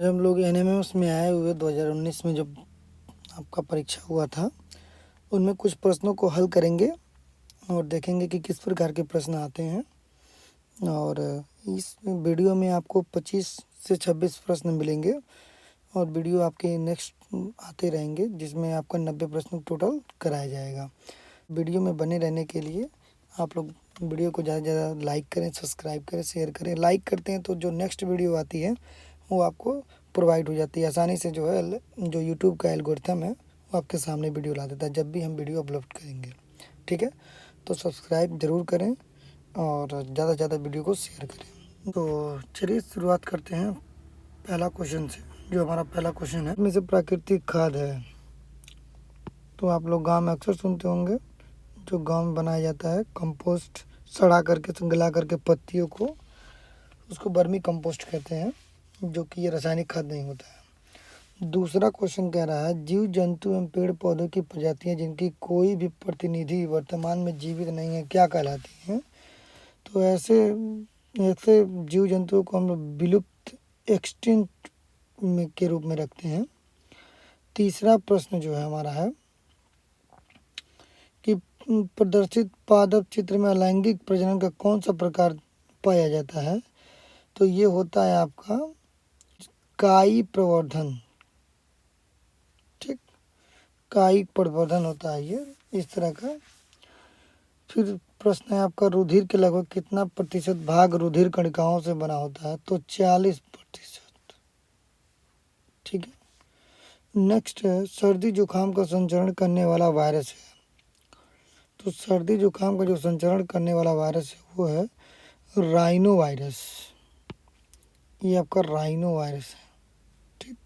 हम लोग एनएमएमएस में आए हुए 2019 में जब आपका परीक्षा हुआ था, उनमें कुछ प्रश्नों को हल करेंगे और देखेंगे कि किस प्रकार के प्रश्न आते हैं। और इस वीडियो में आपको 25 से 26 प्रश्न मिलेंगे और वीडियो आपके नेक्स्ट आते रहेंगे, जिसमें आपका 90 प्रश्न टोटल कराया जाएगा। वीडियो में बने रहने के लिए आप लोग वीडियो को ज़्यादा से ज़्यादा लाइक करें, सब्सक्राइब करें, शेयर करें। लाइक करते हैं तो जो नेक्स्ट वीडियो आती है वो आपको प्रोवाइड हो जाती है आसानी से। जो है जो यूट्यूब का एल्गोरिथम है वो आपके सामने वीडियो ला देता है जब भी हम वीडियो अपलोड करेंगे। ठीक है, तो सब्सक्राइब ज़रूर करें और ज़्यादा से ज़्यादा वीडियो को शेयर करें। तो चलिए शुरुआत करते हैं पहला क्वेश्चन से। जो हमारा पहला क्वेश्चन है, इसमें से प्राकृतिक खाद है। तो आप लोग गाँव में अक्सर सुनते होंगे, जो गाँव में बनाया जाता है कंपोस्ट, सड़ा करके गला करके पत्तियों को, उसको वर्मी कंपोस्ट कहते हैं, जो कि ये रासायनिक खाद नहीं होता है। दूसरा क्वेश्चन कह रहा है, जीव जंतु एवं पेड़ पौधों की प्रजातियां जिनकी कोई भी प्रतिनिधि वर्तमान में जीवित नहीं है क्या कहलाती हैं? तो ऐसे ऐसे जीव जंतुओं को हम लोग विलुप्त, एक्सटिंक्ट में के रूप में रखते हैं। तीसरा प्रश्न जो है हमारा है कि प्रदर्शित पादप चित्र में अलैंगिक प्रजनन का कौन सा प्रकार पाया जाता है? तो ये होता है आपका कायी प्रवर्धन। ठीक, कायिक प्रवर्धन होता है ये इस तरह का। फिर प्रश्न है आपका, रुधिर के लगभग कितना प्रतिशत भाग रुधिर कणिकाओं से बना होता है? तो 40%। ठीक है, नेक्स्ट है, सर्दी जुकाम का संचरण करने वाला वायरस है। तो सर्दी जुकाम का जो संचरण करने वाला वायरस है वो है राइनो वायरस। ये आपका राइनो वायरस है। ठीक,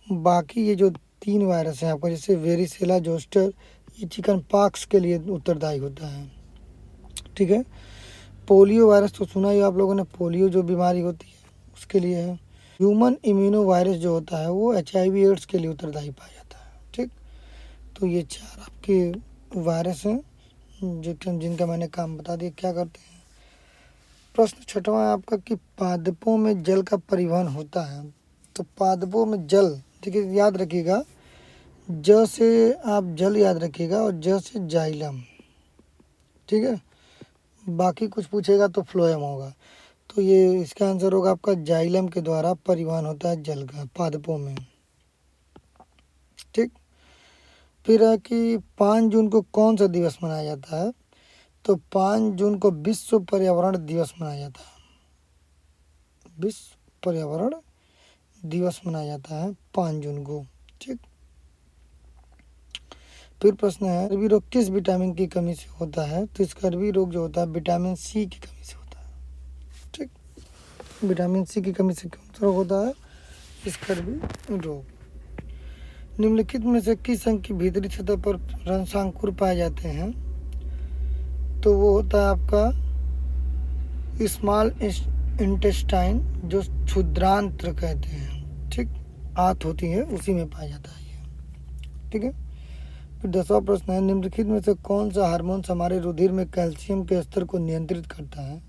बाकी ये जो 3 वायरस हैं आपका, जैसे वेरिसेला जोस्टर, ये चिकन पॉक्स के लिए उत्तरदायी होता है। ठीक है, पोलियो वायरस तो सुना ही आप लोगों ने, पोलियो जो बीमारी होती है उसके लिए है। ह्यूमन इम्यूनो वायरस जो होता है वो HIV एड्स के लिए उत्तरदायी पाया जाता है। ठीक, तो ये 4 आपके वायरस हैं जो जिनका मैंने काम बता दिया क्या करते हैं। प्रश्न छठवां है आपका कि पादपों में जल का परिवहन होता है। तो पादपों में जल, देखिए याद रखिएगा, ज से आप जल याद रखिएगा और ज से जाइलम। ठीक है, बाकी कुछ पूछेगा तो फ्लोएम होगा। तो ये इसका आंसर होगा आपका जाइलम के द्वारा परिवहन होता है जल का पादपों में। ठीक, फिर है कि 5 जून को कौन सा दिवस मनाया जाता है? तो 5 जून को विश्व पर्यावरण दिवस मनाया जाता है। विश्व पर्यावरण दिवस मनाया जाता है 5 जून को। ठीक, फिर प्रश्न है, स्कर्वी रोग किस विटामिन की कमी से होता है? तो स्कर्वी रोग जो होता है विटामिन सी की कमी से होता है। ठीक, विटामिन सी की कमी से कौन सा रोग होता है? स्कर्वी रोग। निम्नलिखित में से किस अंग की भीतरी सतह पर रंध्रांकुर पाए जाते हैं? तो वो होता है आपका स्मॉल इंटेस्टाइन, जो क्षुद्रांत्र कहते हैं। ठीक, आंत होती है उसी में पाया जाता है ये। ठीक है, फिर 10वां प्रश्न है, निम्नलिखित में से कौन सा हार्मोन हमारे रुधिर में कैल्शियम के स्तर को नियंत्रित करता है?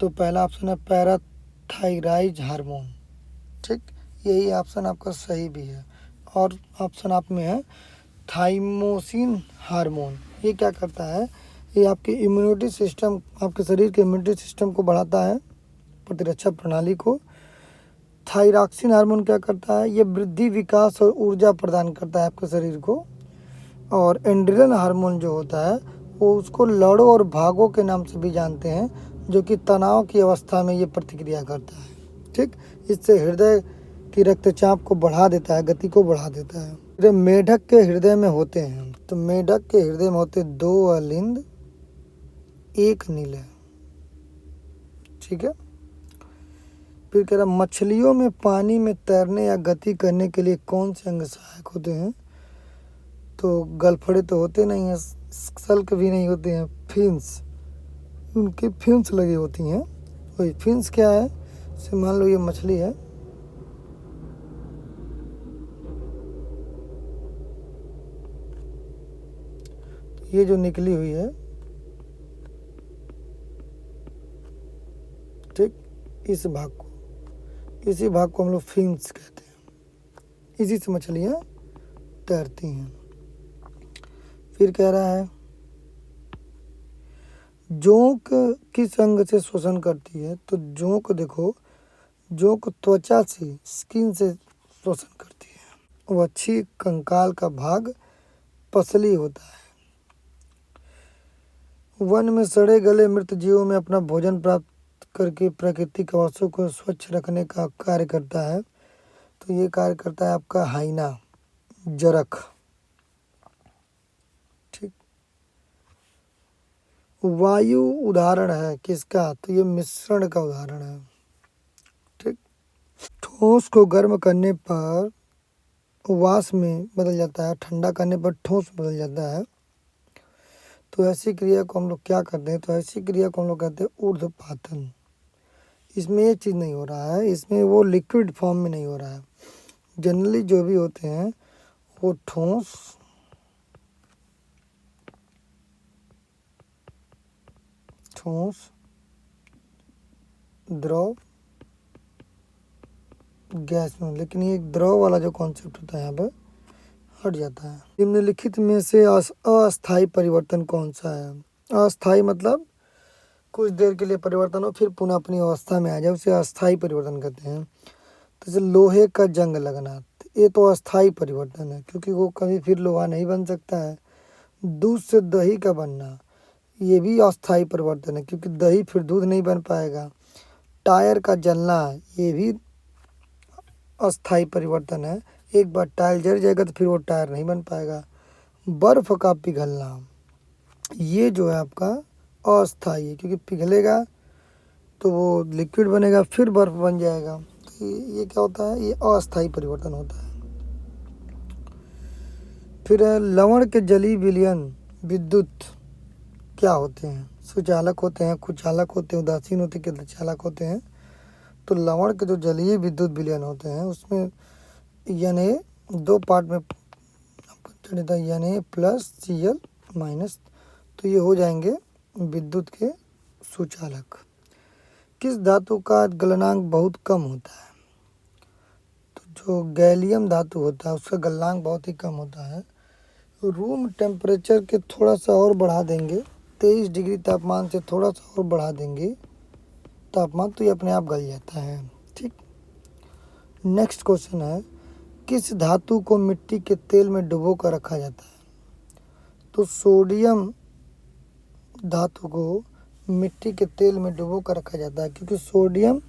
तो पहला ऑप्शन है पैराथायराइड हार्मोन। ठीक, यही ऑप्शन आपका सही भी है। और ऑप्शन आप में है थाइमोसिन हार्मोन। ये क्या करता है? ये आपके इम्यूनिटी सिस्टम, आपके शरीर के इम्यूनिटी सिस्टम को बढ़ाता है, प्रतिरक्षा प्रणाली को। थायरॉक्सिन हार्मोन क्या करता है? ये वृद्धि, विकास और ऊर्जा प्रदान करता है आपके शरीर को। और एंड्रिलन हार्मोन जो होता है वो उसको लड़ो और भागो के नाम से भी जानते हैं, जो कि तनाव की अवस्था में ये प्रतिक्रिया करता है। ठीक, इससे हृदय की रक्तचाप को बढ़ा देता है, गति को बढ़ा देता है। फिर मेढक के हृदय में होते हैं, तो मेढक के हृदय में होते 2 अलिंद 1 नीले। ठीक है, फिर कह रहा मछलियों में पानी में तैरने या गति करने के लिए कौन से अंग सहायक होते हैं? तो गलफड़े तो होते नहीं हैं, सल्क भी नहीं होते हैं, फिन्स, उनके फिन्स लगी होती हैं। वही फिन्स क्या है? से मान लो ये मछली है, ये जो निकली हुई है, ठीक, इस भाग को, इसी भाग को हम लोग फिन्स कहते हैं। इसी से मछलियाँ तैरती हैं। फिर कह रहा है जोंक किस अंग से श्वसन करती है? तो जोंक देखो, जोंक त्वचा से, स्किन से श्वसन करती है। वक्षी कंकाल का भाग पसली होता है। वन में सड़े गले मृत जीवों में अपना भोजन प्राप्त करके प्राकृतिक आवासों को स्वच्छ रखने का कार्य करता है। तो ये कार्य करता है आपका हाइना, जरख। ठीक। वायु उदाहरण है किसका? तो ये मिश्रण का उदाहरण है। ठीक। ठोस को गर्म करने पर वाष्प में बदल जाता है, ठंडा करने पर ठोस बदल जाता है। तो ऐसी क्रिया को हम लोग क्या करते हैं? तो ऐसी क्रिया को हम लोग कहते हैं ऊर्ध्वपातन। इसमें ये चीज़ नहीं हो रहा है, इसमें वो लिक्विड फॉर्म में नहीं हो रहा है। जनरली जो भी होते हैं वो ठोस, द्रव, गैस में, लेकिन ये द्रव वाला जो कॉन्सेप्ट होता है यहाँ पर हट जाता है। निम्नलिखित में से अस्थायी परिवर्तन कौन सा है? अस्थायी मतलब कुछ देर के लिए परिवर्तन हो फिर पुनः अपनी अवस्था में आ जाए, उसे अस्थायी परिवर्तन कहते हैं। तो जैसे लोहे का जंग लगना, ये तो अस्थायी परिवर्तन है क्योंकि वो कभी फिर लोहा नहीं बन सकता है। दूध से दही का बनना, ये भी अस्थायी परिवर्तन है क्योंकि दही फिर दूध नहीं बन पाएगा। टायर का जलना, ये भी अस्थायी परिवर्तन है, एक बार टायर जल जाएगा तो फिर वो टायर नहीं बन पाएगा। बर्फ़ का पिघलना, ये जो है आपका अस्थायी है क्योंकि पिघलेगा तो वो लिक्विड बनेगा फिर बर्फ़ बन जाएगा। तो ये क्या होता है? ये अस्थायी परिवर्तन होता है। फिर लवण के जलीय विलयन विद्युत क्या होते हैं? सुचालक होते हैं, कुचालक होते हैं, उदासीन होते हैं, चालक होते हैं। तो लवण के जो जलीय विद्युत विलयन होते हैं उसमें Na दो पार्ट में था, Na प्लस Cl माइनस, तो ये हो जाएंगे विद्युत के सुचालक। किस धातु का गलनांक बहुत कम होता है? तो जो गैलियम धातु होता है उसका गलनांक बहुत ही कम होता है। रूम टेम्परेचर के थोड़ा सा और बढ़ा देंगे, 23 डिग्री तापमान से थोड़ा सा और बढ़ा देंगे तापमान, तो ये अपने आप गल जाता है। ठीक। नेक्स्ट क्वेश्चन है किस धातु को मिट्टी के तेल में डुबो कर रखा जाता है? तो सोडियम धातु को मिट्टी के तेल में डुबो कर रखा जाता है क्योंकि सोडियम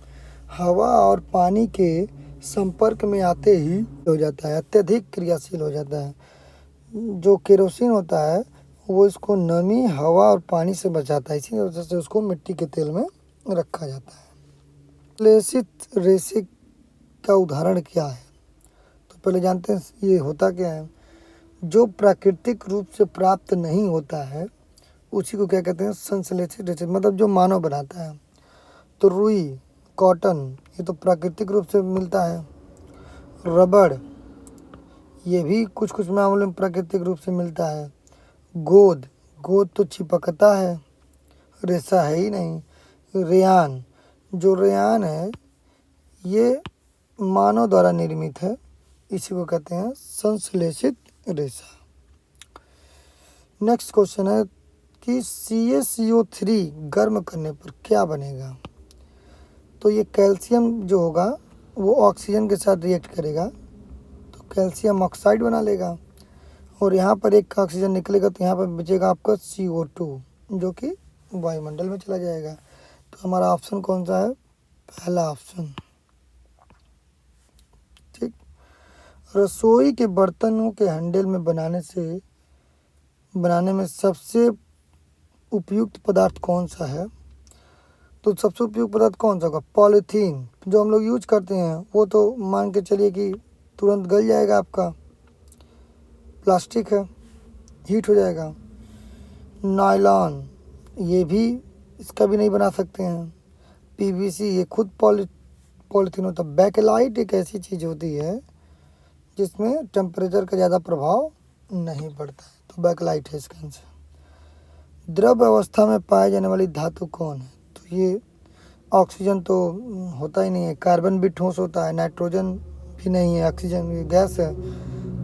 हवा और पानी के संपर्क में आते ही हो जाता है, अत्यधिक क्रियाशील हो जाता है। जो केरोसिन होता है वो इसको नमी, हवा और पानी से बचाता है, इसी वजह से उसको मिट्टी के तेल में रखा जाता है। संश्लेषित रेशे का उदाहरण क्या है? तो पहले जानते हैं ये होता क्या है। जो प्राकृतिक रूप से प्राप्त नहीं होता है उसी को क्या कहते हैं? संश्लेषित रेशे, मतलब जो मानव बनाता है। तो रुई, कॉटन, ये तो प्राकृतिक रूप से मिलता है। रबड़, ये भी कुछ कुछ मामलों में प्राकृतिक रूप से मिलता है। गोंद, गोंद तो चिपकता है, रेशा है ही नहीं। रेयान, जो रेयान है ये मानव द्वारा निर्मित है, इसी को कहते हैं संश्लेषित रेशा। नेक्स्ट क्वेश्चन है कि CaCO3 गर्म करने पर क्या बनेगा? तो ये कैल्शियम जो होगा वो ऑक्सीजन के साथ रिएक्ट करेगा तो कैल्शियम ऑक्साइड बना लेगा, और यहाँ पर एक ऑक्सीजन निकलेगा तो यहाँ पर बचेगा आपका CO2 जो कि वायुमंडल में चला जाएगा। तो हमारा ऑप्शन कौन सा है? पहला ऑप्शन। ठीक। रसोई के बर्तनों के हैंडल में बनाने में सबसे उपयुक्त पदार्थ कौन सा है? तो सबसे उपयुक्त पदार्थ कौन सा होगा? पॉलीथीन, जो हम लोग यूज करते हैं वो तो मान के चलिए कि तुरंत गल जाएगा आपका, प्लास्टिक है, हीट हो जाएगा। नायलॉन, ये भी इसका भी नहीं बना सकते हैं। PVC, ये खुद पॉलीथीन होता है। बैकेलाइट एक ऐसी चीज़ होती है जिसमें टेम्परेचर का ज़्यादा प्रभाव नहीं पड़ता है, तो बैकेलाइट है इसका आंसर। द्रव अवस्था में पाए जाने वाली धातु कौन है? तो ये ऑक्सीजन तो होता ही नहीं है, कार्बन भी ठोस होता है, नाइट्रोजन भी नहीं है, ऑक्सीजन ये गैस है।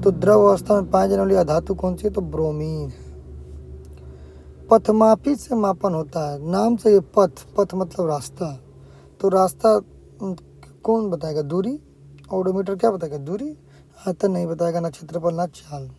तो द्रव अवस्था में पाई जाने वाली अधातु कौन सी है? तो ब्रोमीन है। पथमापी से मापन होता है, नाम से ये पथ, पथ मतलब रास्ता, तो रास्ता कौन बताएगा? दूरी। ओडोमीटर क्या बताएगा? दूरी। आयतन नहीं बताएगा, ना क्षेत्रफल ना चाल।